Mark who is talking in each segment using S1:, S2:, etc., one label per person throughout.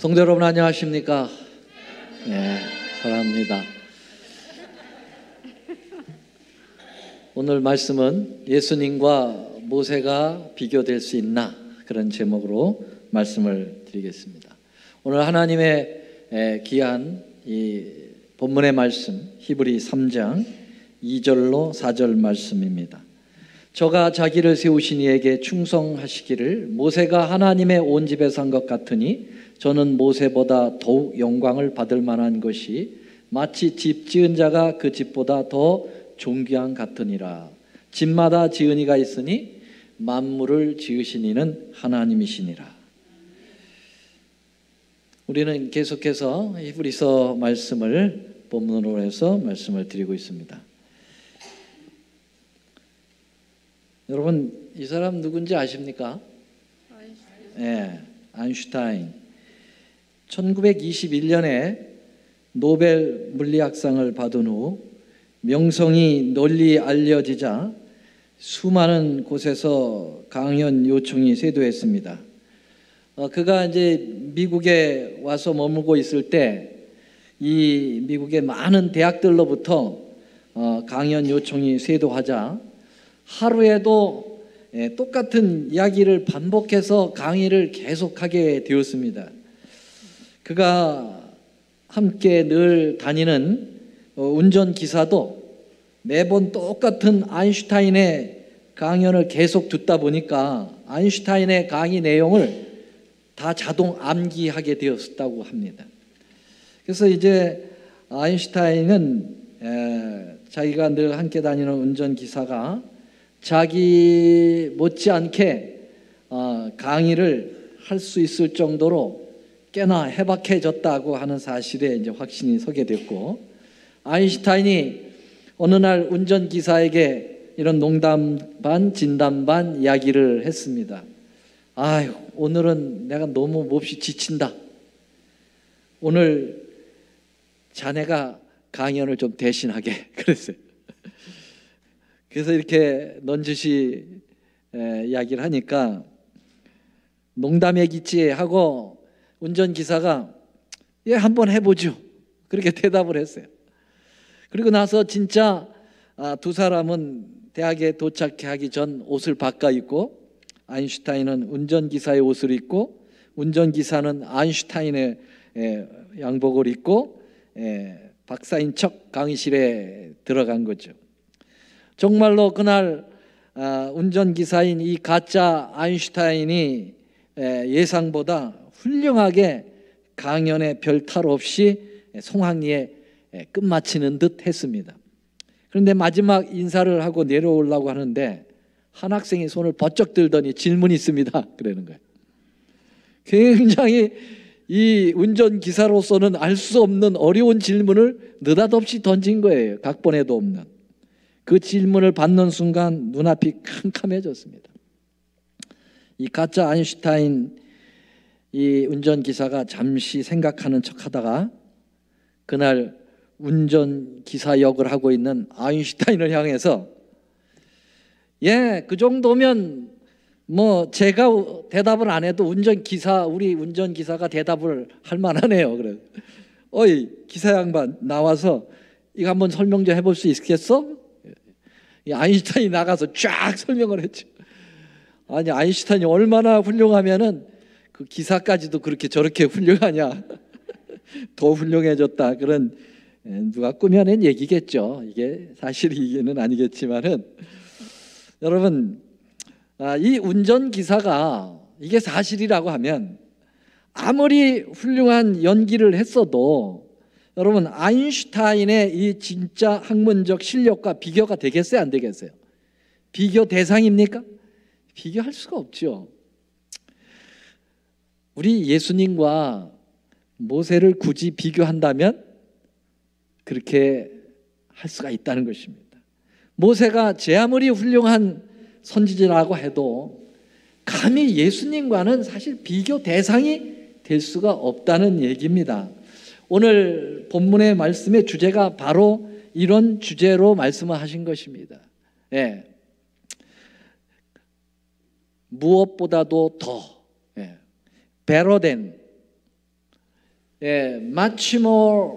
S1: 성도 여러분 안녕하십니까? 네, 사랑합니다. 오늘 말씀은 예수님과 모세가 비교될 수 있나? 그런 제목으로 말씀을 드리겠습니다. 오늘 하나님의 귀한 이 본문의 말씀 히브리 3장 2절로 4절 말씀입니다. 저가 자기를 세우신 이에게 충성하시기를 모세가 하나님의 온 집에 산 것 같으니 저는 모세보다 더욱 영광을 받을 만한 것이 마치 집 지은 자가 그 집보다 더 존귀한 같으니라. 집마다 지은 이가 있으니 만물을 지으신 이는 하나님이시니라. 우리는 계속해서 히브리서 말씀을 본문으로 해서 말씀을 드리고 있습니다. 여러분 이 사람 누군지 아십니까? 네, 아인슈타인. 1921년에 노벨 물리학상을 받은 후 명성이 널리 알려지자 수많은 곳에서 강연 요청이 쇄도했습니다. 그가 이제 미국에 와서 머물고 있을 때 이 미국의 많은 대학들로부터 강연 요청이 쇄도하자 하루에도 똑같은 이야기를 반복해서 강의를 계속하게 되었습니다. 그가 함께 늘 다니는 운전기사도 매번 똑같은 아인슈타인의 강연을 계속 듣다 보니까 아인슈타인의 강의 내용을 다 자동 암기하게 되었다고 합니다. 그래서 이제 아인슈타인은 자기가 늘 함께 다니는 운전기사가 자기 못지않게 강의를 할 수 있을 정도로 꽤나 해박해졌다고 하는 사실에 이제 확신이 서게 됐고, 아인슈타인이 어느 날 운전기사에게 이런 농담 반 진담 반 이야기를 했습니다. 아유, 오늘은 내가 너무 몹시 지친다. 오늘 자네가 강연을 좀 대신하게 그랬어요. 그래서 이렇게 넌지시 이야기를 하니까 농담이겠지 하고 운전기사가 예, 한번 해보죠. 그렇게 대답을 했어요. 그리고 나서 진짜 두 사람은 대학에 도착하기 전 옷을 바꿔 입고, 아인슈타인은 운전기사의 옷을 입고 운전기사는 아인슈타인의 양복을 입고 박사인 척 강의실에 들어간 거죠. 정말로 그날 운전기사인 이 가짜 아인슈타인이 예상보다 훌륭하게 강연에 별 탈 없이 송학리에 끝마치는 듯 했습니다. 그런데 마지막 인사를 하고 내려오려고 하는데 한 학생이 손을 번쩍 들더니 질문이 있습니다. 그러는 거예요. 굉장히 이 운전기사로서는 알 수 없는 어려운 질문을 느닷없이 던진 거예요. 각본에도 없는. 그 질문을 받는 순간 눈앞이 캄캄해졌습니다. 이 가짜 아인슈타인 이 운전기사가 잠시 생각하는 척하다가 그날 운전기사 역을 하고 있는 아인슈타인을 향해서 예, 그 정도면 뭐 제가 대답을 안 해도 우리 운전기사가 대답을 할 만하네요. 그래. 어이 기사 양반 나와서 이거 한번 설명 좀 해볼 수 있겠어? 이 아인슈타인이 나가서 쫙 설명을 했죠. 아니 아인슈타인이 얼마나 훌륭하면은 그 기사까지도 그렇게 저렇게 훌륭하냐. 더 훌륭해졌다. 그런 누가 꾸며낸 얘기겠죠. 이게 사실이기는 아니겠지만은 여러분 이 운전기사가 이게 사실이라고 하면 아무리 훌륭한 연기를 했어도 여러분 아인슈타인의 이 진짜 학문적 실력과 비교가 되겠어요? 안 되겠어요? 비교 대상입니까? 비교할 수가 없죠. 우리 예수님과 모세를 굳이 비교한다면 그렇게 할 수가 있다는 것입니다. 모세가 제 아무리 훌륭한 선지자라고 해도 감히 예수님과는 사실 비교 대상이 될 수가 없다는 얘기입니다. 오늘 본문의 말씀의 주제가 바로 이런 주제로 말씀을 하신 것입니다. 예. 무엇보다도 더 better than much more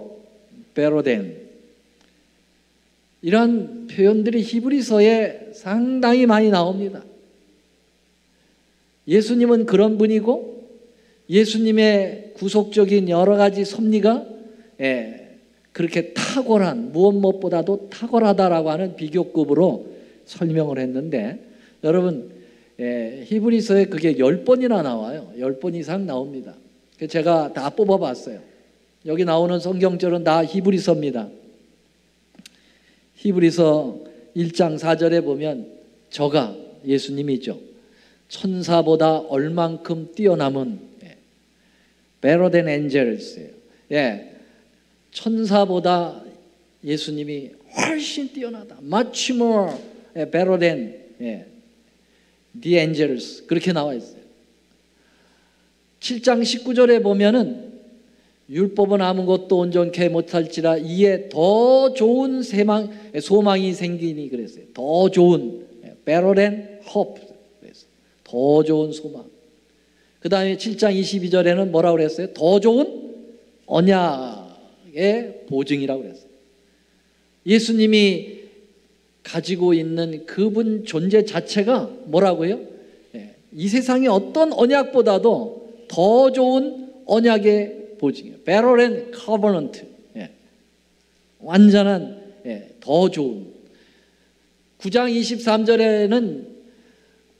S1: better than, 이런 표현들이 히브리서에 상당히 많이 나옵니다. 예수님은 그런 분이고 예수님의 구속적인 여러 가지 섭리가 그렇게 탁월한, 무엇보다도 탁월하다라고 하는 비교급으로 설명을 했는데, 여러분 히브리서에 그게 10번이나 나와요. 10번 이상 나옵니다. 제가 다 뽑아봤어요. 여기 나오는 성경절은 다 히브리서입니다. 히브리서 1장 4절에 보면 저가 예수님이죠. 천사보다 얼만큼 뛰어남은 better than angels예요. 천사보다 예수님이 훨씬 뛰어나다. much more better than the angels, 그렇게 나와 있어요. 7장 19절에 보면은 율법은 아무것도 온전케 못할지라 이에 더 좋은 소망이 생기니 그랬어요. 더 좋은, better than hope, 더 좋은 소망. 그 다음에 7장 22절에는 뭐라고 그랬어요? 더 좋은 언약의 보증이라고 그랬어요. 예수님이 가지고 있는 그분 존재 자체가 뭐라고요? 이 세상의 어떤 언약보다도 더 좋은 언약의 보증이에요. Better than covenant. 완전한, 더 좋은. 9장 23절에는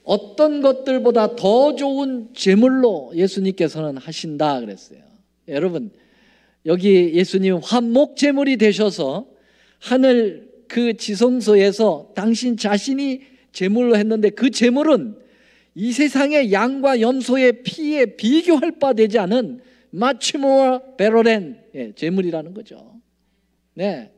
S1: 어떤 것들보다 더 좋은 제물로 예수님께서는 하신다 그랬어요. 여러분, 여기 예수님 화목 제물이 되셔서 하늘 그 지성소에서 당신 자신이 제물로 했는데, 그 제물은 이 세상의 양과 염소의 피에 비교할 바 되지 않은 much more better than 제물이라는 거죠. 네.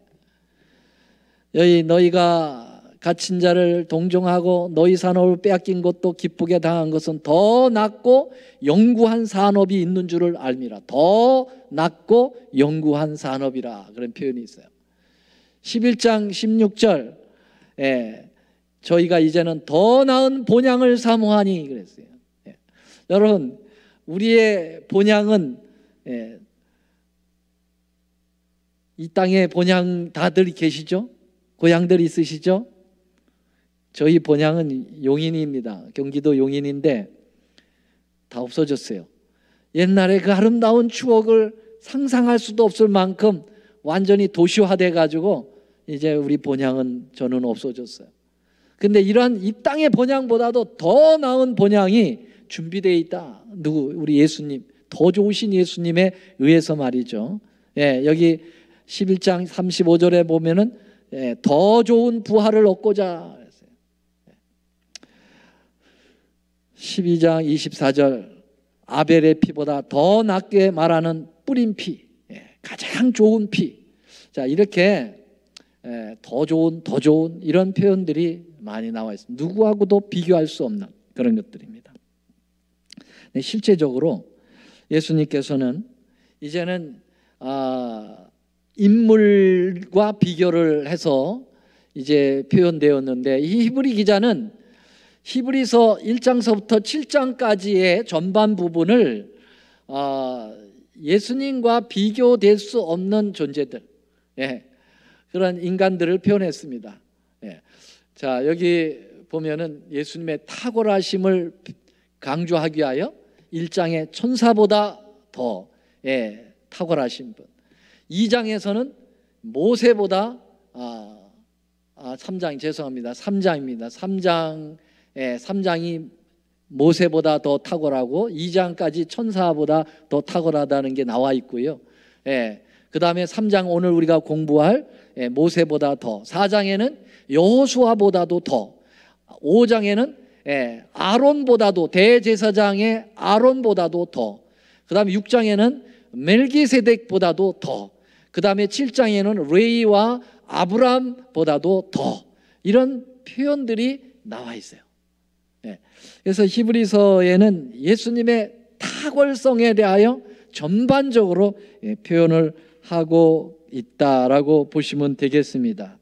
S1: 여기 너희가 갇힌 자를 동정하고 너희 산업을 빼앗긴 것도 기쁘게 당한 것은 더 낫고 영구한 산업이 있는 줄을 알미라. 더 낫고 영구한 산업이라, 그런 표현이 있어요. 11장 16절, 저희가 이제는 더 나은 본향을 사모하니 그랬어요. 여러분, 우리의 본향은 이 땅에 본향 다들 계시죠? 고향들 있으시죠? 저희 본향은 용인입니다. 경기도 용인인데 다 없어졌어요. 옛날에 그 아름다운 추억을 상상할 수도 없을 만큼 완전히 도시화돼 가지고 이제 우리 본향은 저는 없어졌어요. 근데 이러한 이 땅의 본향보다도 더 나은 본향이 준비되어 있다. 누구? 우리 예수님, 더 좋으신 예수님에 의해서 말이죠. 여기 11장 35절에 보면은 더 좋은 부활을 얻고자 했어요. 12장 24절, 아벨의 피보다 더 낫게 말하는 뿌린 피, 가장 좋은 피. 자, 이렇게 더 좋은 이런 표현들이 많이 나와 있습니다. 누구하고도 비교할 수 없는 그런 것들입니다. 네, 실제적으로 예수님께서는 이제는 인물과 비교를 해서 이제 표현되었는데, 이 히브리 기자는 히브리서 1장서부터 7장까지의 전반 부분을 예수님과 비교될 수 없는 존재들, 그런 인간들을 표현했습니다. 자, 여기 보면은 예수님의 탁월하심을 강조하기 위하여 1장에 천사보다 더 탁월하신 분, 2장에서는 모세보다 3장, 죄송합니다. 3장입니다. 3장이 모세보다 더 탁월하고 2장까지 천사보다 더 탁월하다는 게 나와 있고요. 그 다음에 3장, 오늘 우리가 공부할 모세보다 더, 4장에는 여호수아보다도 더, 5장에는 아론보다도, 대제사장의 아론보다도 더, 그 다음에 6장에는 멜기세덱보다도 더, 그 다음에 7장에는 레이와 아브람보다도 더, 이런 표현들이 나와 있어요. 그래서 히브리서에는 예수님의 탁월성에 대하여 전반적으로 표현을 하고 있다라고 보시면 되겠습니다.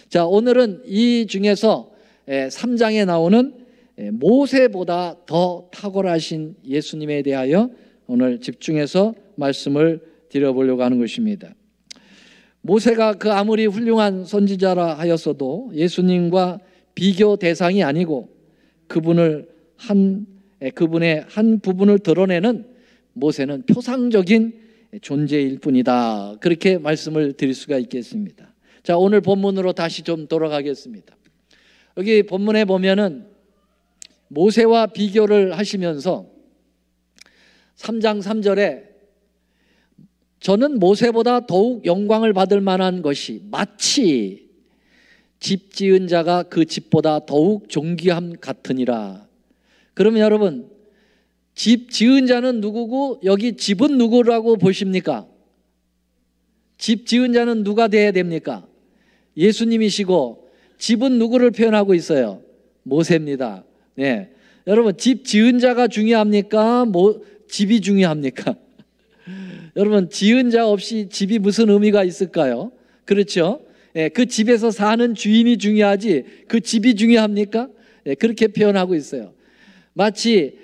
S1: 자, 오늘은 이 중에서 3장에 나오는 모세보다 더 탁월하신 예수님에 대하여 오늘 집중해서 말씀을 드려보려고 하는 것입니다. 모세가 그 아무리 훌륭한 선지자라 하였어도 예수님과 비교 대상이 아니고 그분의 한 부분을 드러내는 모세는 표상적인 존재일 뿐이다. 그렇게 말씀을 드릴 수가 있겠습니다. 자, 오늘 본문으로 다시 좀 돌아가겠습니다. 여기 본문에 보면은 모세와 비교를 하시면서 3장 3절에 저는 모세보다 더욱 영광을 받을 만한 것이 마치 집 지은 자가 그 집보다 더욱 존귀함 같으니라. 그러면 여러분, 집 지은 자는 누구고 여기 집은 누구라고 보십니까? 집 지은 자는 누가 돼야 됩니까? 예수님이시고 집은 누구를 표현하고 있어요? 모세입니다. 네. 여러분, 집 지은 자가 중요합니까? 집이 중요합니까? 여러분, 지은 자 없이 집이 무슨 의미가 있을까요? 그렇죠? 예, 그 집에서 사는 주인이 중요하지 그 집이 중요합니까? 예, 그렇게 표현하고 있어요. 마치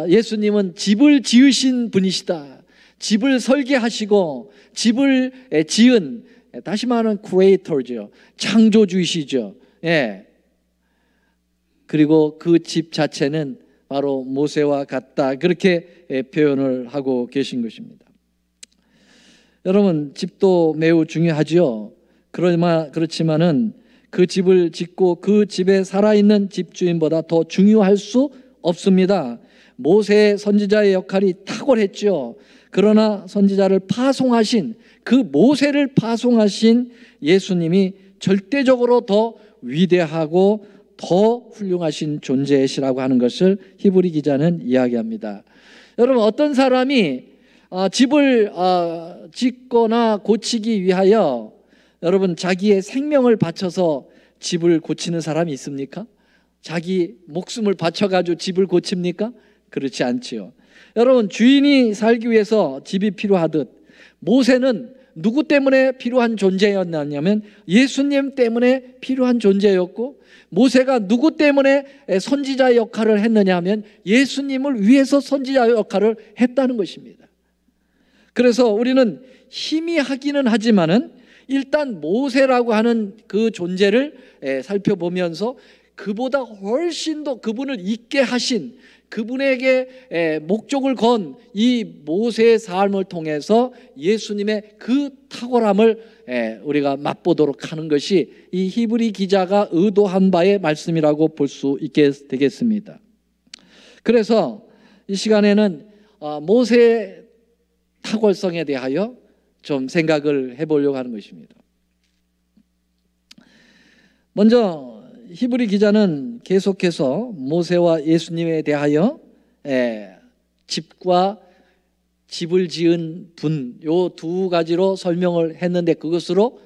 S1: 예수님은 집을 지으신 분이시다. 집을 설계하시고 집을 지은, 다시 말하면 크리에이터죠. 창조주이시죠. 예. 그리고 그 집 자체는 바로 모세와 같다. 그렇게 표현을 하고 계신 것입니다. 여러분, 집도 매우 중요하죠. 그렇지만은 그 집을 짓고 그 집에 살아있는 집주인보다 더 중요할 수 없습니다. 모세 선지자의 역할이 탁월했죠. 그러나 선지자를 파송하신, 그 모세를 파송하신 예수님이 절대적으로 더 위대하고 더 훌륭하신 존재시라고 하는 것을 히브리 기자는 이야기합니다. 여러분, 어떤 사람이 집을 짓거나 고치기 위하여 여러분 자기의 생명을 바쳐서 집을 고치는 사람이 있습니까? 자기 목숨을 바쳐가지고 집을 고칩니까? 그렇지 않지요. 여러분, 주인이 살기 위해서 집이 필요하듯 모세는 누구 때문에 필요한 존재였냐면 예수님 때문에 필요한 존재였고, 모세가 누구 때문에 선지자 역할을 했느냐 하면 예수님을 위해서 선지자 역할을 했다는 것입니다. 그래서 우리는 희미하기는 하지만은 일단 모세라고 하는 그 존재를 살펴보면서 그보다 훨씬 더 그분을 있게 하신, 그분에게 목적을 건 이 모세의 삶을 통해서 예수님의 그 탁월함을 우리가 맛보도록 하는 것이 이 히브리 기자가 의도한 바의 말씀이라고 볼 수 있게 되겠습니다. 그래서 이 시간에는 모세의 탁월성에 대하여 좀 생각을 해보려고 하는 것입니다. 먼저 히브리 기자는 계속해서 모세와 예수님에 대하여 집과 집을 지은 분, 요 두 가지로 설명을 했는데 그것으로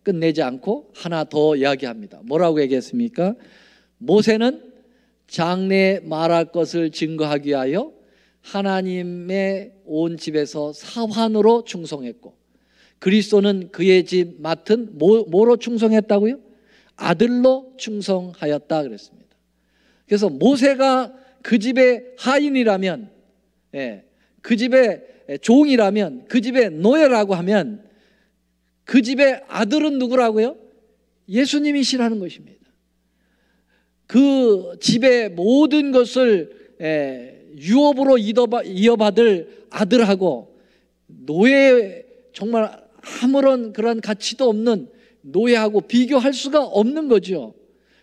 S1: 끝내지 않고 하나 더 이야기합니다. 뭐라고 얘기했습니까? 모세는 장래에 말할 것을 증거하기 위하여 하나님의 온 집에서 사환으로 충성했고, 그리스도는 그의 집 맡은 뭐로 충성했다고요? 아들로 충성하였다 그랬습니다. 그래서 모세가 그 집의 하인이라면, 그 집의 종이라면, 그 집의 노예라고 하면 그 집의 아들은 누구라고요? 예수님이시라는 것입니다. 그 집의 모든 것을 유업으로 이어받을 아들하고 노예, 정말 아무런 그런 가치도 없는 노예하고 비교할 수가 없는 거죠.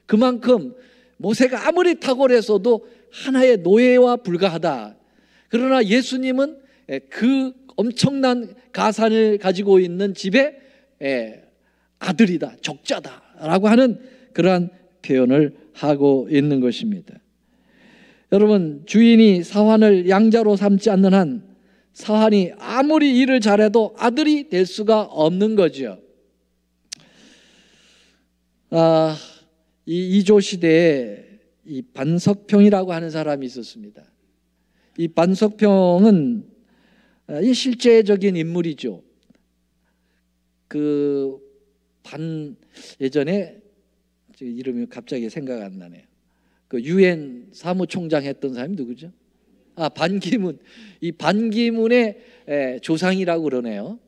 S1: 그만큼 모세가 아무리 탁월해서도 하나의 노예와 불과하다. 그러나 예수님은 그 엄청난 가산을 가지고 있는 집의 아들이다, 적자다라고 하는 그러한 표현을 하고 있는 것입니다. 여러분, 주인이 사환을 양자로 삼지 않는 한 사환이 아무리 일을 잘해도 아들이 될 수가 없는 거죠. 이 이조 시대에 이 반석평이라고 하는 사람이 있었습니다. 이 반석평은 이 실제적인 인물이죠. 예전에 이름이 갑자기 생각 안 나네요. 그 유엔 사무총장 했던 사람이 누구죠? 반기문. 이 반기문의 조상이라고 그러네요.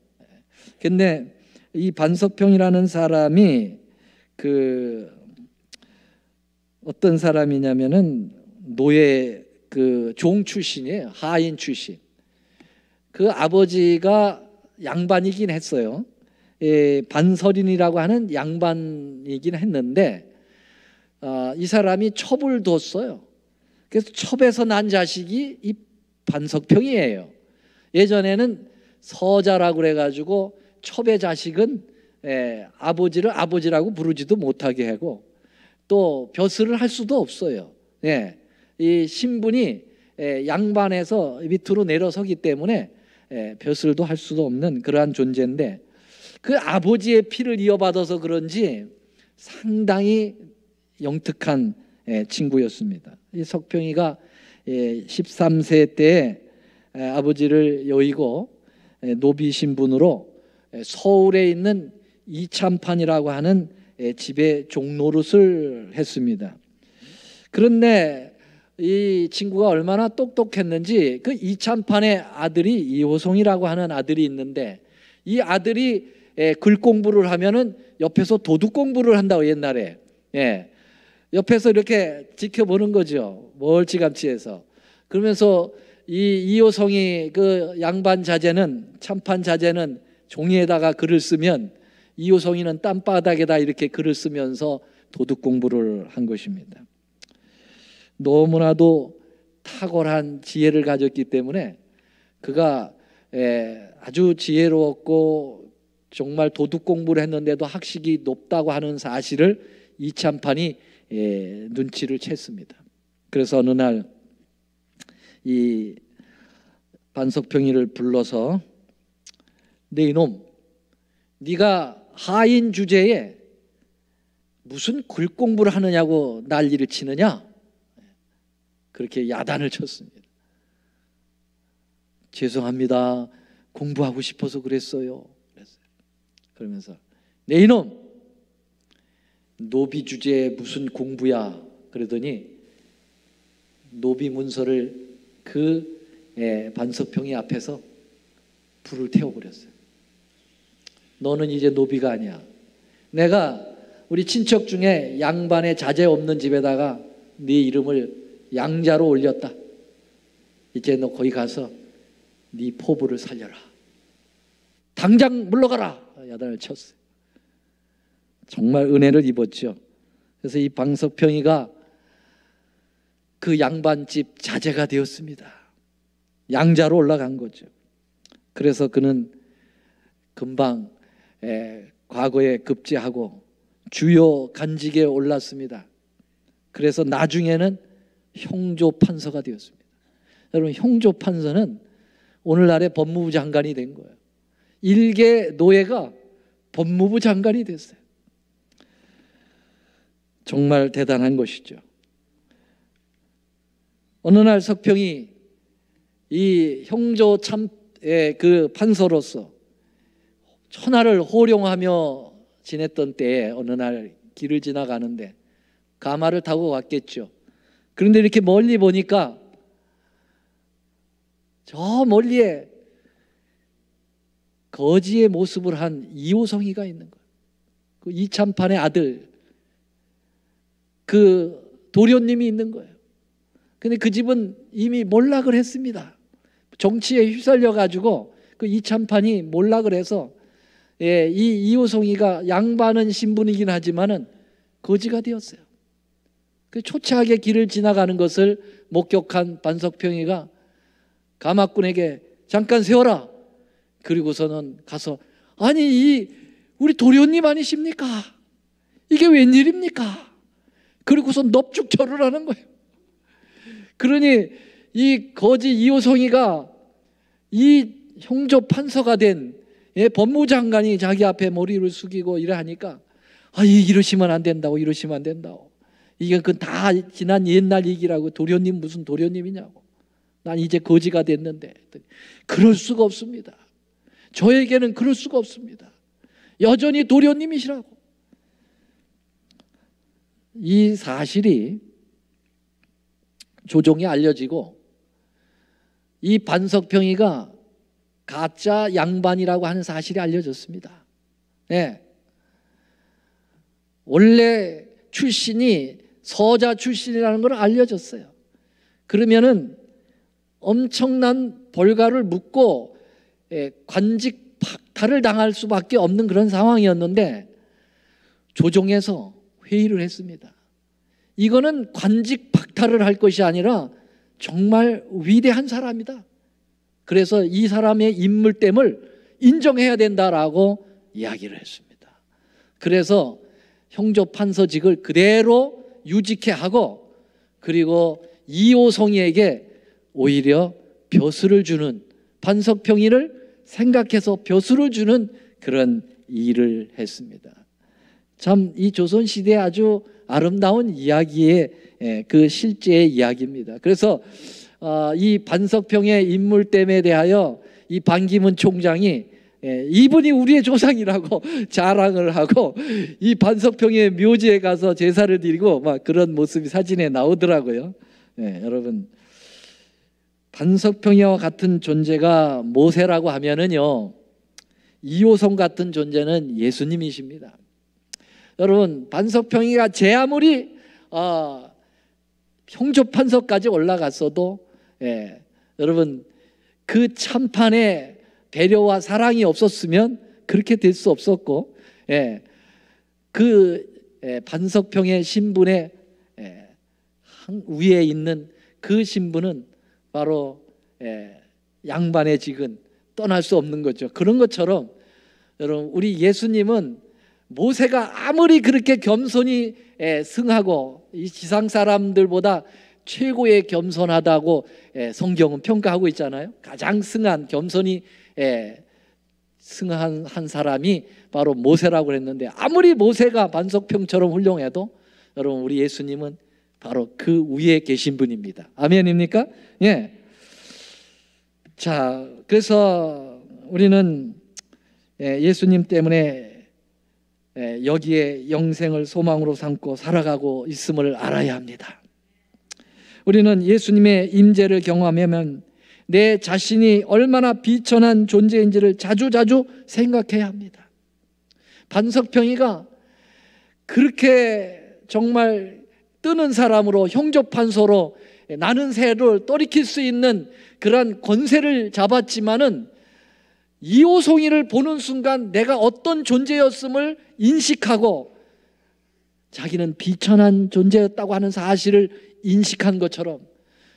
S1: 근데 이 반석평이라는 사람이 그 어떤 사람이냐면은 노예 그 종 출신이에요. 하인 출신. 그 아버지가 양반이긴 했어요. 반설인이라고 하는 양반이긴 했는데 이 사람이 첩을 뒀어요. 그래서 첩에서 난 자식이 이 반석평이에요. 예전에는 서자라고 그래가지고 첩의 자식은 아버지를 아버지라고 부르지도 못하게 하고 또 벼슬을 할 수도 없어요. 이 신분이 양반에서 밑으로 내려서기 때문에 벼슬도 할 수도 없는 그러한 존재인데 그 아버지의 피를 이어받아서 그런지 상당히 영특한 친구였습니다. 이 석평이가 13세 때에 아버지를 여의고 노비 신분으로 서울에 있는 이참판이라고 하는 집에 종노릇을 했습니다. 그런데 이 친구가 얼마나 똑똑했는지 그 이참판의 아들이 이호송이라고 하는 아들이 있는데 이 아들이 글 공부를 하면은 옆에서 도둑 공부를 한다고 옛날에 옆에서 이렇게 지켜보는 거죠. 멀찌감치해서. 그러면서 이 이호송이 그 양반 자제는 참판 자제는 종이에다가 글을 쓰면 이호송이는 땀바닥에다 이렇게 글을 쓰면서 도둑 공부를 한 것입니다. 너무나도 탁월한 지혜를 가졌기 때문에 그가 아주 지혜로웠고 정말 도둑 공부를 했는데도 학식이 높다고 하는 사실을 이참판이 눈치를 챘습니다. 그래서 어느 날 이 반석평이를 불러서 네 이놈, 네가 하인 주제에 무슨 글 공부를 하느냐고 난리를 치느냐? 그렇게 야단을 쳤습니다. 죄송합니다. 공부하고 싶어서 그랬어요. 그러면서 네 이놈, 노비 주제에 무슨 공부야? 그러더니 노비 문서를 그 반석평이 앞에서 불을 태워버렸어요. 너는 이제 노비가 아니야. 내가 우리 친척 중에 양반의 자제 없는 집에다가 네 이름을 양자로 올렸다. 이제 너 거기 가서 네 포부를 살려라. 당장 물러가라. 야단을 쳤어요. 정말 은혜를 입었죠. 그래서 이 반석평이가 그 양반집 자제가 되었습니다. 양자로 올라간 거죠. 그래서 그는 금방 과거에 급제하고 주요 간직에 올랐습니다. 그래서 나중에는 형조 판서가 되었습니다. 여러분, 형조 판서는 오늘날의 법무부 장관이 된 거예요. 일개 노예가 법무부 장관이 됐어요. 정말 대단한 것이죠. 어느 날 석평이 이 형조 참의 그 판서로서 천하를 호령하며 지냈던 때에 어느 날 길을 지나가는데 가마를 타고 왔겠죠. 그런데 이렇게 멀리 보니까 저 멀리에 거지의 모습을 한 이호성이가 있는 거예요. 그 이참판의 아들, 그 도련님이 있는 거예요. 근데 그 집은 이미 몰락을 했습니다. 정치에 휩쓸려 가지고 그 이참판이 몰락을 해서 이 이호성이가 양반은 신분이긴 하지만은 거지가 되었어요. 그 초췌하게 길을 지나가는 것을 목격한 반석평이가 가마꾼에게 잠깐 세워라. 그리고서는 가서 아니 우리 도련님 아니십니까? 이게 웬일입니까? 그리고서 넙죽절을 하는 거예요. 그러니 이 거지 이호성이가 이 형조 판서가 된 법무장관이 자기 앞에 머리를 숙이고 이러하니까 이러시면 안 된다고, 이러시면 안 된다고. 이게 그 다 지난 옛날 얘기라고. 도련님 무슨 도련님이냐고. 난 이제 거지가 됐는데. 그럴 수가 없습니다. 저에게는 그럴 수가 없습니다. 여전히 도련님이시라고. 이 사실이 조정에 알려지고 이 반석평이가 가짜 양반이라고 하는 사실이 알려졌습니다. 예. 원래 출신이 서자 출신이라는 걸 알려졌어요. 그러면은 엄청난 벌가를 묻고 관직 박탈을 당할 수밖에 없는 그런 상황이었는데 조정에서 회의를 했습니다. 이거는 관직 박탈을 할 것이 아니라 정말 위대한 사람이다. 그래서 이 사람의 인물됨을 인정해야 된다라고 이야기를 했습니다. 그래서 형조판서직을 그대로 유직해 하고 그리고 이호성이에게 오히려 벼슬을 주는, 반석평이를 생각해서 벼슬을 주는 그런 일을 했습니다. 참 이 조선시대의 아주 아름다운 이야기의 그 실제의 이야기입니다. 그래서 이 반석평의 인물됨에 대하여 이 반기문 총장이 이분이 우리의 조상이라고 자랑을 하고 이 반석평의 묘지에 가서 제사를 드리고 막 그런 모습이 사진에 나오더라고요. 여러분, 반석평이와 같은 존재가 모세라고 하면은요, 이호성 같은 존재는 예수님이십니다. 여러분, 반석평이가 제 아무리 형조판서까지 올라갔어도 여러분 그 참판에 배려와 사랑이 없었으면 그렇게 될 수 없었고, 그 반석평의 신분의 위에 있는 그 신분은 바로 양반의 직은 떠날 수 없는 거죠. 그런 것처럼 여러분, 우리 예수님은 모세가 아무리 그렇게 겸손히 승하고 이 지상 사람들보다 최고의 겸손하다고 성경은 평가하고 있잖아요. 가장 승한, 겸손히 승한 한 사람이 바로 모세라고 했는데, 아무리 모세가 반석평처럼 훌륭해도 여러분, 우리 예수님은 바로 그 위에 계신 분입니다. 아멘입니까? 예. 자, 그래서 우리는 예수님 때문에 여기에 영생을 소망으로 삼고 살아가고 있음을 알아야 합니다. 우리는 예수님의 임재를 경험하면 내 자신이 얼마나 비천한 존재인지를 자주자주 생각해야 합니다. 반석평이가 그렇게 정말 뜨는 사람으로, 형조판서로 나는 새를 돌이킬 수 있는 그러한 권세를 잡았지만은 이호송이를 보는 순간 내가 어떤 존재였음을 인식하고 자기는 비천한 존재였다고 하는 사실을 인식한 것처럼,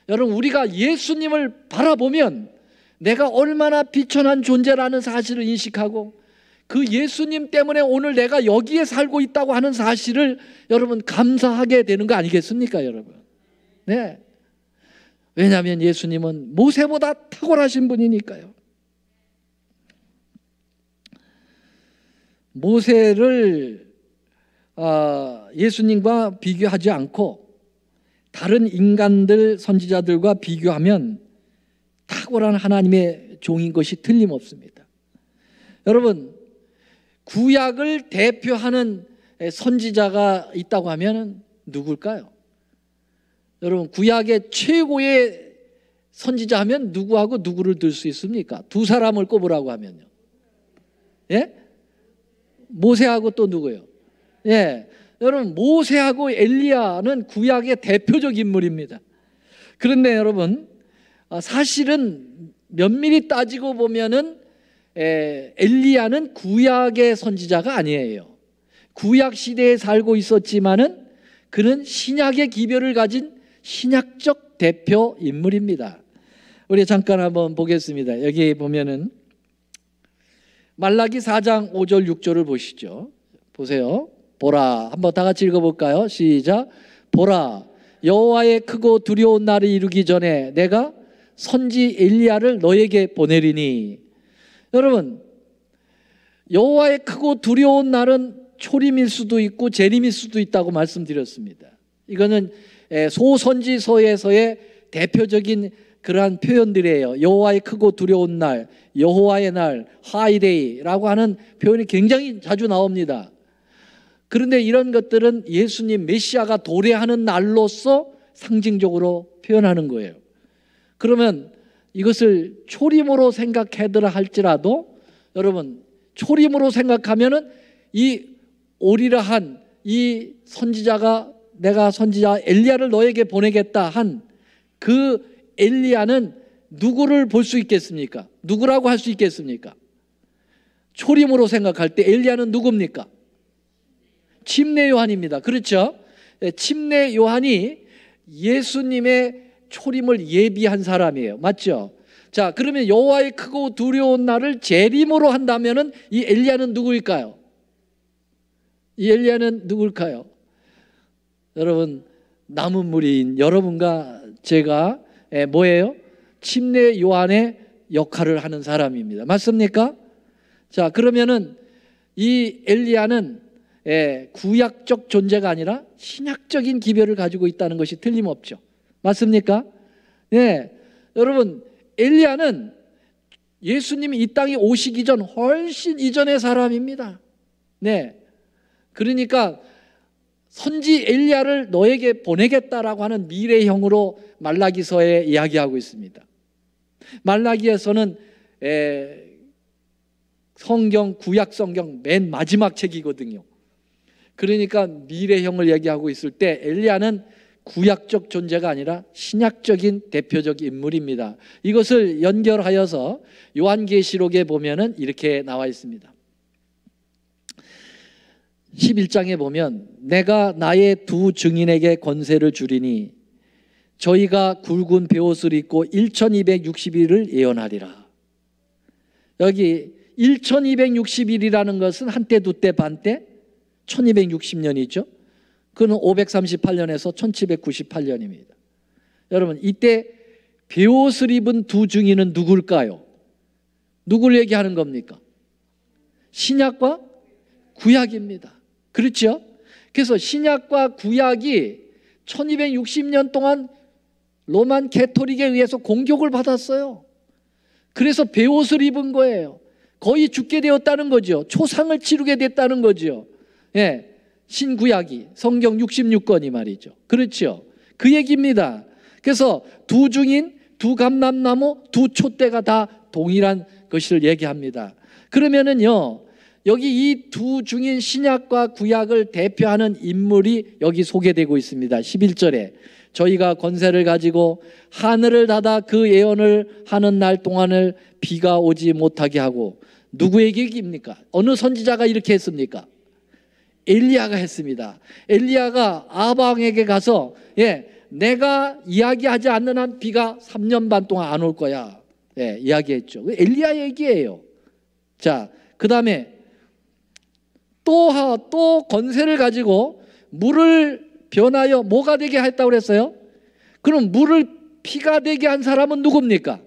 S1: 여러분, 우리가 예수님을 바라보면 내가 얼마나 비천한 존재라는 사실을 인식하고 그 예수님 때문에 오늘 내가 여기에 살고 있다고 하는 사실을 여러분 감사하게 되는 거 아니겠습니까, 여러분? 네. 왜냐하면 예수님은 모세보다 탁월하신 분이니까요. 모세를 예수님과 비교하지 않고 다른 인간들, 선지자들과 비교하면 탁월한 하나님의 종인 것이 틀림없습니다. 여러분, 구약을 대표하는 선지자가 있다고 하면 누굴까요? 여러분, 구약의 최고의 선지자 하면 누구하고 누구를 들 수 있습니까? 두 사람을 꼽으라고 하면요. 예? 모세하고 또 누구예요? 예. 여러분, 모세하고 엘리야는 구약의 대표적 인물입니다. 그런데 여러분, 사실은 면밀히 따지고 보면은 엘리야는 구약의 선지자가 아니에요. 구약 시대에 살고 있었지만은 그는 신약의 기별을 가진 신약적 대표 인물입니다. 우리 잠깐 한번 보겠습니다. 여기 보면은 말라기 4장 5절 6절을 보시죠. 보세요. 보라, 한번 다 같이 읽어볼까요? 시작. 보라, 여호와의 크고 두려운 날이 이루기 전에 내가 선지 엘리야를 너에게 보내리니. 여러분, 여호와의 크고 두려운 날은 초림일 수도 있고 재림일 수도 있다고 말씀드렸습니다. 이거는 소선지서에서의 대표적인 그러한 표현들이에요. 여호와의 크고 두려운 날, 여호와의 날, 하이데이라고 하는 표현이 굉장히 자주 나옵니다. 그런데 이런 것들은 예수님 메시아가 도래하는 날로서 상징적으로 표현하는 거예요. 그러면 이것을 초림으로 생각하더라 할지라도 여러분, 초림으로 생각하면은 이 오리라한 이 선지자가, 내가 선지자 엘리야를 너에게 보내겠다 한 그 엘리야는 누구를 볼 수 있겠습니까? 누구라고 할 수 있겠습니까? 초림으로 생각할 때 엘리야는 누굽니까? 침례 요한입니다. 그렇죠? 침례 요한이 예수님의 초림을 예비한 사람이에요. 맞죠? 자, 그러면 여호와의 크고 두려운 날을 재림으로 한다면은 이 엘리야는 누구일까요? 이 엘리야는 누굴까요? 여러분, 남은 무리인 여러분과 제가 뭐예요? 침례 요한의 역할을 하는 사람입니다. 맞습니까? 자, 그러면은 이 엘리야는 구약적 존재가 아니라 신약적인 기별을 가지고 있다는 것이 틀림없죠. 맞습니까? 네, 여러분, 엘리야는 예수님이 이 땅에 오시기 전 훨씬 이전의 사람입니다. 네, 그러니까 선지 엘리야를 너에게 보내겠다라고 하는 미래형으로 말라기서에 이야기하고 있습니다. 말라기에서는 성경, 구약 성경 맨 마지막 책이거든요. 그러니까 미래형을 얘기하고 있을 때 엘리야는 구약적 존재가 아니라 신약적인 대표적 인물입니다. 이것을 연결하여서 요한계시록에 보면은 이렇게 나와 있습니다. 11장에 보면 내가 나의 두 증인에게 권세를 주리니 저희가 굵은 베옷을 입고 1260일을 예언하리라. 여기 1260일이라는 것은 한때 두때 반때 1260년이죠. 그는 538년에서 1798년입니다. 여러분, 이때 베옷을 입은 두 증인은 누굴까요? 누굴 얘기하는 겁니까? 신약과 구약입니다. 그렇죠? 그래서 신약과 구약이 1260년 동안 로만 캐토릭에 의해서 공격을 받았어요. 그래서 베옷을 입은 거예요. 거의 죽게 되었다는 거죠. 초상을 치르게 됐다는 거죠. 예, 신구약이 성경 66권이 말이죠. 그렇죠? 그 얘기입니다. 그래서 두 증인, 두 감람나무, 두 촛대가 다 동일한 것을 얘기합니다. 그러면은요, 여기 이 두 증인 신약과 구약을 대표하는 인물이 여기 소개되고 있습니다. 11절에 저희가 권세를 가지고 하늘을 닫아 그 예언을 하는 날 동안을 비가 오지 못하게 하고, 누구에게 얘기입니까? 어느 선지자가 이렇게 했습니까? 엘리야가 했습니다. 엘리야가 아방에게 가서 내가 이야기하지 않는 한 비가 3년 반 동안 안 올 거야, 이야기했죠. 엘리야 얘기예요. 자, 그 다음에 또 권세를 가지고 물을 변하여 뭐가 되게 했다고 그랬어요? 그럼 물을 피가 되게 한 사람은 누굽니까?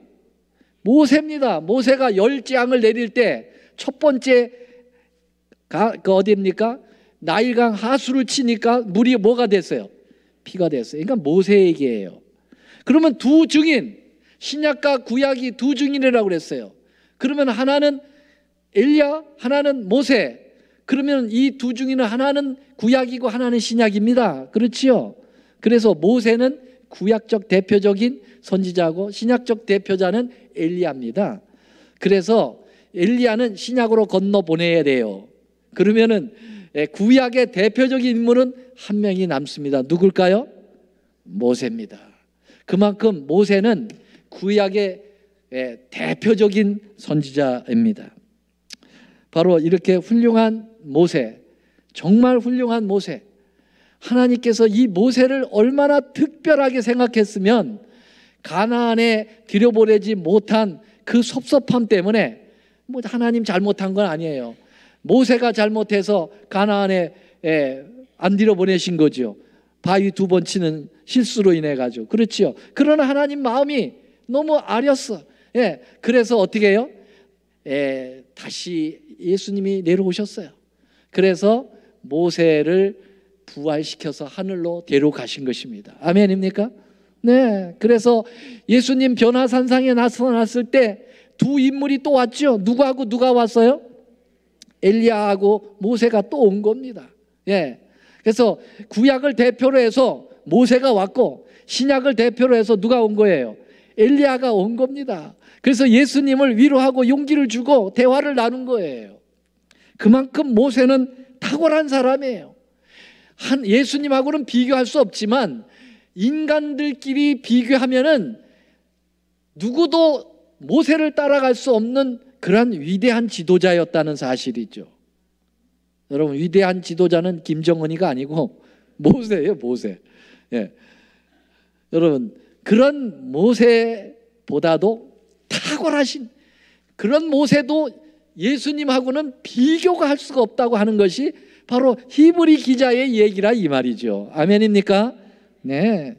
S1: 모세입니다. 모세가 열재앙을 내릴 때 첫 번째 그 어디입니까? 나일강 하수를 치니까 물이 뭐가 됐어요? 피가 됐어요. 그러니까 모세 얘기예요. 그러면 두 증인, 신약과 구약이 두 증인이라고 그랬어요. 그러면 하나는 엘리야, 하나는 모세. 그러면 이 두 증인은 하나는 구약이고 하나는 신약입니다. 그렇지요? 그래서 모세는 구약적 대표적인 선지자고 신약적 대표자는 엘리야입니다. 그래서 엘리야는 신약으로 건너 보내야 돼요. 그러면은 구약의 대표적인 인물은 한 명이 남습니다. 누굴까요? 모세입니다. 그만큼 모세는 구약의 대표적인 선지자입니다. 바로 이렇게 훌륭한 모세, 정말 훌륭한 모세, 하나님께서 이 모세를 얼마나 특별하게 생각했으면 가나안에 들여보내지 못한 그 섭섭함 때문에, 뭐 하나님 잘못한 건 아니에요. 모세가 잘못해서 가나안에 안 들여보내신 거죠. 바위 2번 치는 실수로 인해 가지고. 그렇지요. 그러나 하나님 마음이 너무 아렸어. 그래서 어떻게 해요? 다시 예수님이 내려오셨어요. 그래서 모세를 부활시켜서 하늘로 데려가신 것입니다. 아멘입니까? 네. 그래서 예수님 변화산상에 나타났을 때 두 인물이 또 왔죠. 누구하고 누가 왔어요? 엘리야하고 모세가 또 온 겁니다. 그래서 구약을 대표로 해서 모세가 왔고, 신약을 대표로 해서 누가 온 거예요? 엘리야가 온 겁니다. 그래서 예수님을 위로하고 용기를 주고 대화를 나눈 거예요. 그만큼 모세는 탁월한 사람이에요. 예수님하고는 비교할 수 없지만 인간들끼리 비교하면은 누구도 모세를 따라갈 수 없는 그런 위대한 지도자였다는 사실이죠. 여러분, 위대한 지도자는 김정은이가 아니고 모세예요, 모세. 예. 여러분, 그런 모세보다도 탁월하신 그런 모세도 예수님하고는 비교가 할 수가 없다고 하는 것이 바로 히브리 기자의 얘기라 이 말이죠. 아멘입니까? 네.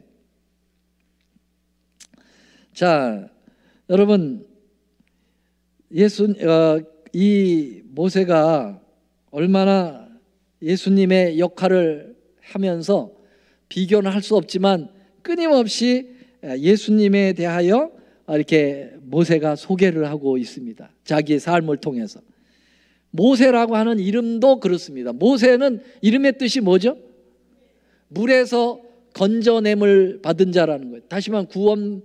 S1: 자, 여러분, 이 모세가 얼마나 예수님의 역할을 하면서 비교는 할 수 없지만 끊임없이 예수님에 대하여 이렇게 모세가 소개를 하고 있습니다. 자기의 삶을 통해서. 모세라고 하는 이름도 그렇습니다. 모세는 이름의 뜻이 뭐죠? 물에서 건져냄을 받은 자라는 거예요. 다시 말하면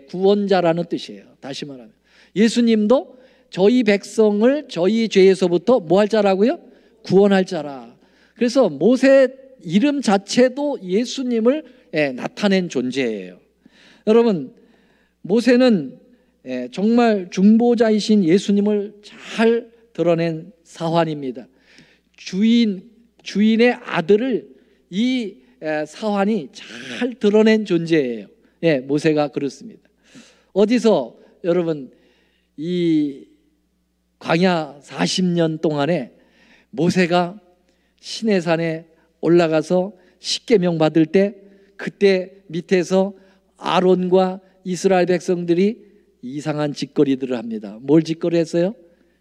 S1: 구원자라는 뜻이에요. 다시 말하면 예수님도 저희 백성을 저희 죄에서부터 뭐 할 자라고요? 구원할 자라. 그래서 모세 이름 자체도 예수님을 나타낸 존재예요. 여러분, 모세는 정말 중보자이신 예수님을 잘 드러낸 사환입니다. 주인의 아들을 이 사환이 잘 드러낸 존재예요. 모세가 그렇습니다. 어디서 여러분 이 광야 40년 동안에 모세가 시내산에 올라가서 십계명 받을 때 그때 밑에서 아론과 이스라엘 백성들이 이상한 짓거리들을 합니다. 뭘 짓거리 했어요?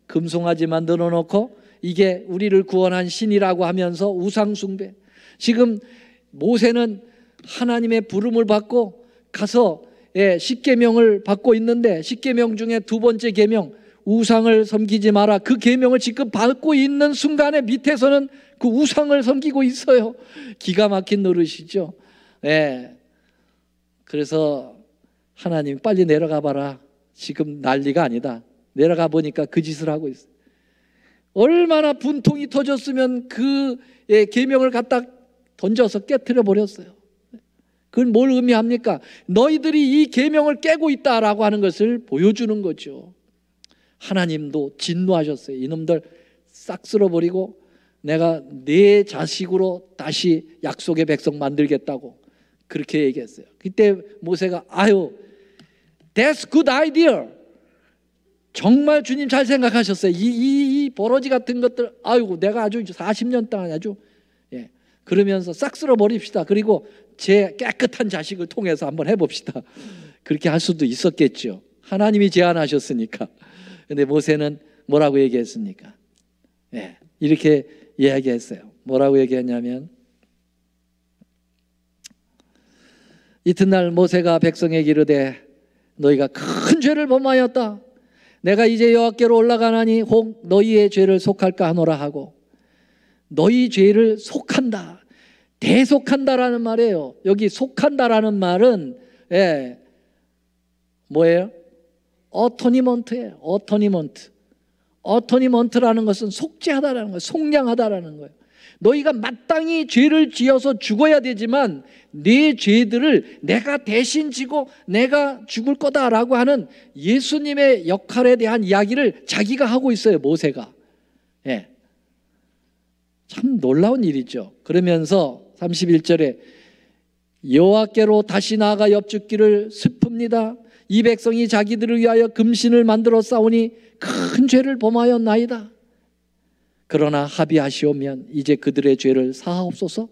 S1: 금송아지 만들어 놓고 이게 우리를 구원한 신이라고 하면서 우상 숭배. 지금 모세는 하나님의 부름을 받고 가서 십계명을 받고 있는데 십계명 중에 두 번째 계명 우상을 섬기지 마라. 그 계명을 지금 받고 있는 순간에 밑에서는 그 우상을 섬기고 있어요. 기가 막힌 노릇이죠. 그래서 하나님 빨리 내려가 봐라. 지금 난리가 아니다. 내려가 보니까 그 짓을 하고 있어요. 얼마나 분통이 터졌으면 그 계명을 갖다 던져서 깨트려 버렸어요. 그건 뭘 의미합니까? 너희들이 이 계명을 깨고 있다라고 하는 것을 보여주는 거죠. 하나님도 진노하셨어요. 이놈들 싹 쓸어버리고 내가 내 자식으로 다시 약속의 백성 만들겠다고 그렇게 얘기했어요. 그때 모세가 아유, that's good idea. 정말 주님 잘 생각하셨어요. 이 버러지 같은 것들 아이고 내가 아주 40년 동안 아주 그러면서 싹 쓸어버립시다. 그리고 제 깨끗한 자식을 통해서 한번 해봅시다. 그렇게 할 수도 있었겠죠. 하나님이 제안하셨으니까. 근데 모세는 뭐라고 얘기했습니까? 이렇게 이야기했어요. 뭐라고 얘기했냐면 이튿날 모세가 백성에게 이르되 너희가 큰 죄를 범하였다. 내가 이제 여호와께로 올라가나니 혹 너희의 죄를 속할까 하노라 하고 너희 죄를 속한다. 대속한다라는 말이에요. 여기 속한다라는 말은 뭐예요? 어토니먼트예요. 어토니먼트라는 것은 속죄하다라는 거예요. 속량하다라는 거예요. 너희가 마땅히 죄를 지어서 죽어야 되지만 네 죄들을 내가 대신 지고 내가 죽을 거다라고 하는 예수님의 역할에 대한 이야기를 자기가 하고 있어요. 모세가. 참 놀라운 일이죠. 그러면서 31절에 여호와께로 다시 나아가 엽죽기를 슬픕니다. 이 백성이 자기들을 위하여 금신을 만들어 싸우니 큰 죄를 범하였나이다. 그러나 합의하시오면 이제 그들의 죄를 사하옵소서.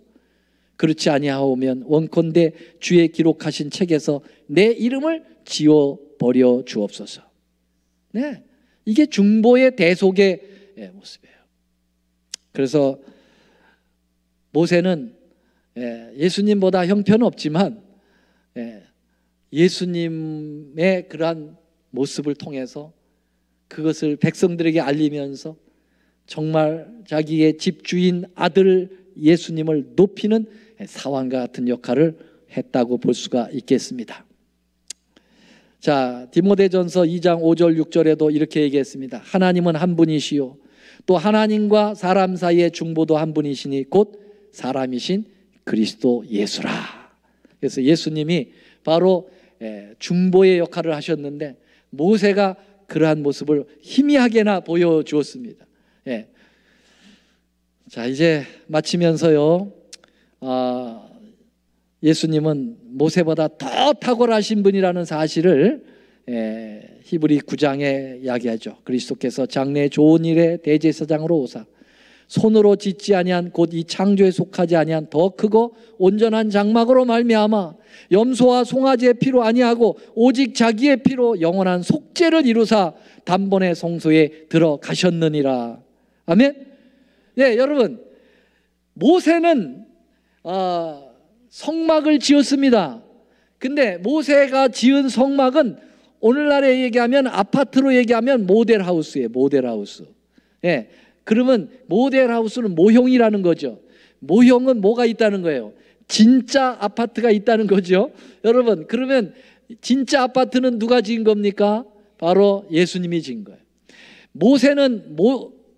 S1: 그렇지 아니하오면 원컨대 주의 기록하신 책에서 내 이름을 지워버려 주옵소서. 이게 중보의 대속의 모습이에요. 그래서 모세는 예수님보다 형편없지만 예수님의 그러한 모습을 통해서 그것을 백성들에게 알리면서 정말 자기의 집주인 아들 예수님을 높이는 사환과 같은 역할을 했다고 볼 수가 있겠습니다. 자, 디모데전서 2장 5절 6절에도 이렇게 얘기했습니다. 하나님은 한 분이시요 또 하나님과 사람 사이의 중보도 한 분이시니 곧 사람이신 그리스도 예수라. 그래서 예수님이 바로 중보의 역할을 하셨는데 모세가 그러한 모습을 희미하게나 보여주었습니다. 자, 이제 마치면서요, 예수님은 모세보다 더 탁월하신 분이라는 사실을 히브리 9장에 이야기하죠. 그리스도께서 장래 좋은 일에 대제사장으로 오사 손으로 짓지 아니한 곧 이 창조에 속하지 아니한 더 크고 온전한 장막으로 말미암아 염소와 송아지의 피로 아니하고 오직 자기의 피로 영원한 속죄를 이루사 단번에 성소에 들어가셨느니라. 아멘. 예, 여러분, 모세는 성막을 지었습니다. 근데 모세가 지은 성막은 오늘날에 얘기하면 아파트로 얘기하면 모델하우스예요. 모델하우스. 예. 그러면 모델하우스는 모형이라는 거죠. 모형은 뭐가 있다는 거예요? 진짜 아파트가 있다는 거죠. 여러분, 그러면 진짜 아파트는 누가 지은 겁니까? 바로 예수님이 지은 거예요. 모세는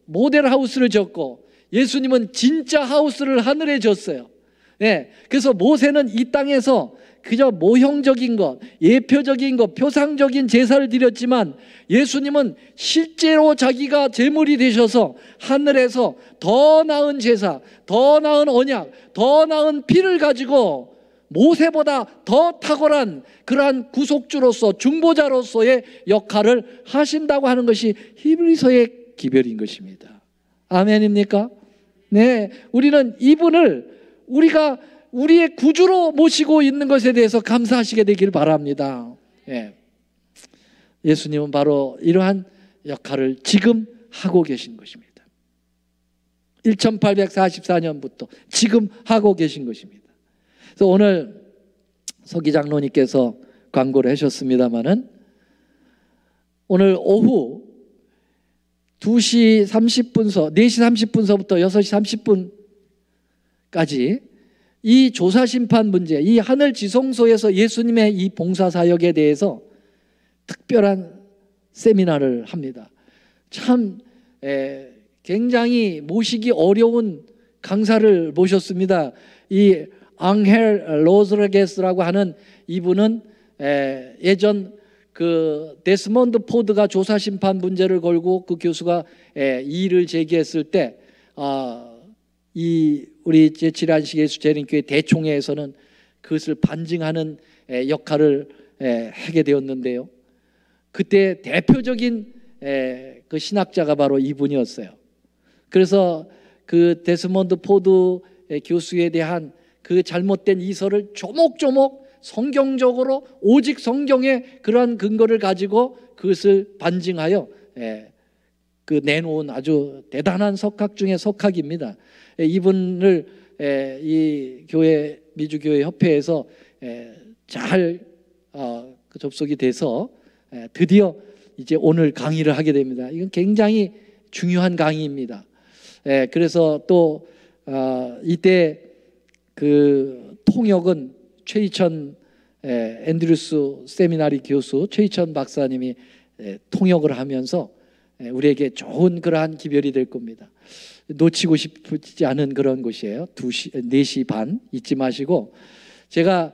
S1: 모델하우스를 졌고 예수님은 진짜 하우스를 하늘에 졌어요. 네, 그래서 모세는 이 땅에서 그저 모형적인 것, 예표적인 것, 표상적인 제사를 드렸지만 예수님은 실제로 자기가 제물이 되셔서 하늘에서 더 나은 제사, 더 나은 언약, 더 나은 피를 가지고 모세보다 더 탁월한 그러한 구속주로서 중보자로서의 역할을 하신다고 하는 것이 히브리서의 기별인 것입니다. 아멘입니까? 네, 우리는 이분을 우리가 우리의 구주로 모시고 있는 것에 대해서 감사하시게 되길 바랍니다. 예. 예수님은 바로 이러한 역할을 지금 하고 계신 것입니다. 1844년부터 지금 하고 계신 것입니다. 그래서 오늘 서기 장로님께서 광고를 하셨습니다마는 오늘 오후 4시 30분서부터 6시 30분까지 이 조사심판 문제, 이 하늘 지성소에서 예수님의 이 봉사사역에 대해서 특별한 세미나를 합니다. 참 굉장히 모시기 어려운 강사를 모셨습니다. 이 앙헬 로드리게스라고 하는 이분은 예전 그 데스몬드 포드가 조사심판 문제를 걸고 그 교수가 이의를 제기했을 때 우리 제7안식 예수 재림교회 대총회에서는 그것을 반증하는 역할을 하게 되었는데요. 그때 대표적인 그 신학자가 바로 이분이었어요. 그래서 그 데스몬드 포드 교수에 대한 그 잘못된 이설을 조목조목 성경적으로 오직 성경의 그러한 근거를 가지고 그것을 반증하여 그 내놓은 아주 대단한 석학 중에 석학입니다. 이분을 이 교회 미주교회 협회에서 잘 접속이 돼서 드디어 이제 오늘 강의를 하게 됩니다. 이건 굉장히 중요한 강의입니다. 그래서 또 이때 그 통역은 최희천 앤드루스 세미나리 교수 최희천 박사님이 통역을 하면서 우리에게 좋은 그러한 기별이 될 겁니다. 놓치고 싶지 않은 그런 곳이에요. 4시 반 잊지 마시고, 제가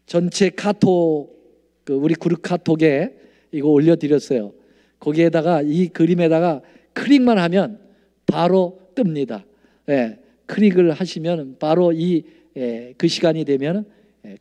S1: 전체 카톡, 우리 그룹 카톡에 이거 올려드렸어요. 거기에다가 이 그림에다가 클릭만 하면 바로 뜹니다. 클릭을 하시면 바로 그 시간이 되면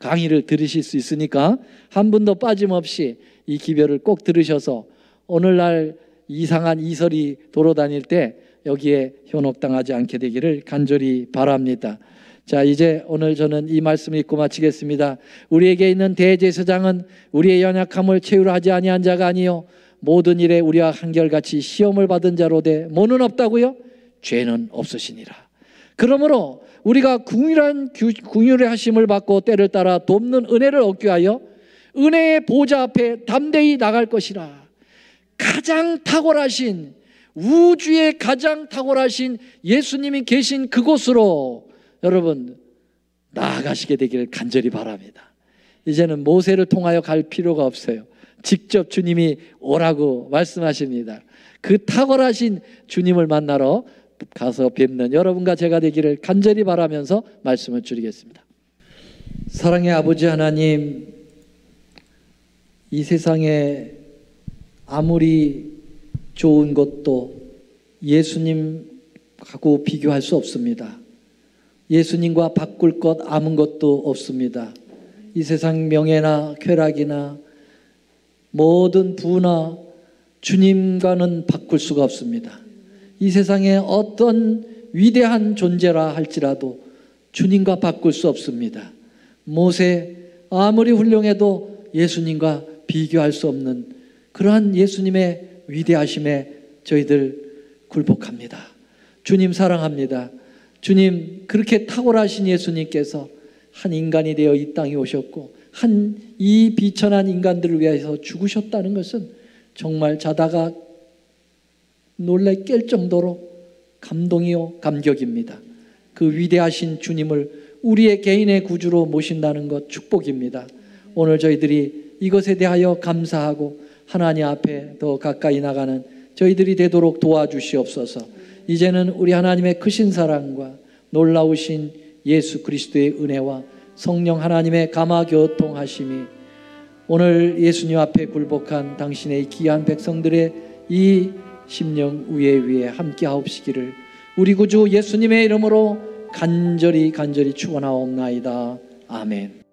S1: 강의를 들으실 수 있으니까 한 분도 빠짐없이 이 기별을 꼭 들으셔서 오늘날 이상한 이설이 돌아다닐 때 여기에 현혹당하지 않게 되기를 간절히 바랍니다. 자, 이제 오늘 저는 이 말씀을 읽고 마치겠습니다. 우리에게 있는 대제사장은 우리의 연약함을 채우려 하지 아니한 자가 아니요 모든 일에 우리와 한결같이 시험을 받은 자로되 뭐는 없다고요? 죄는 없으시니라. 그러므로 우리가 긍휼의 하심을 받고 때를 따라 돕는 은혜를 얻기 위하여 은혜의 보좌 앞에 담대히 나갈 것이라. 가장 탁월하신, 우주의 가장 탁월하신 예수님이 계신 그곳으로 여러분 나아가시게 되기를 간절히 바랍니다. 이제는 모세를 통하여 갈 필요가 없어요. 직접 주님이 오라고 말씀하십니다. 그 탁월하신 주님을 만나러 가서 뵙는 여러분과 제가 되기를 간절히 바라면서 말씀을 드리겠습니다. 사랑의 아버지 하나님, 이 세상에 아무리 좋은 것도 예수님하고 비교할 수 없습니다. 예수님과 바꿀 것 아무 것도 없습니다. 이 세상 명예나 쾌락이나 모든 부나 주님과는 바꿀 수가 없습니다. 이 세상에 어떤 위대한 존재라 할지라도 주님과 바꿀 수 없습니다. 모세 아무리 훌륭해도 예수님과 비교할 수 없는 그러한 예수님의 위대하심에 저희들 굴복합니다. 주님 사랑합니다. 주님, 그렇게 탁월하신 예수님께서 한 인간이 되어 이 땅에 오셨고 이 비천한 인간들을 위해서 죽으셨다는 것은 정말 자다가 놀래 깰 정도로 감동이요 감격입니다. 그 위대하신 주님을 우리의 개인의 구주로 모신다는 것 축복입니다. 오늘 저희들이 이것에 대하여 감사하고 하나님 앞에 더 가까이 나가는 저희들이 되도록 도와주시옵소서. 이제는 우리 하나님의 크신 사랑과 놀라우신 예수 그리스도의 은혜와 성령 하나님의 감화교통하심이 오늘 예수님 앞에 굴복한 당신의 귀한 백성들의 이 심령 위에 함께 하옵시기를 우리 구주 예수님의 이름으로 간절히 축원하옵나이다. 아멘.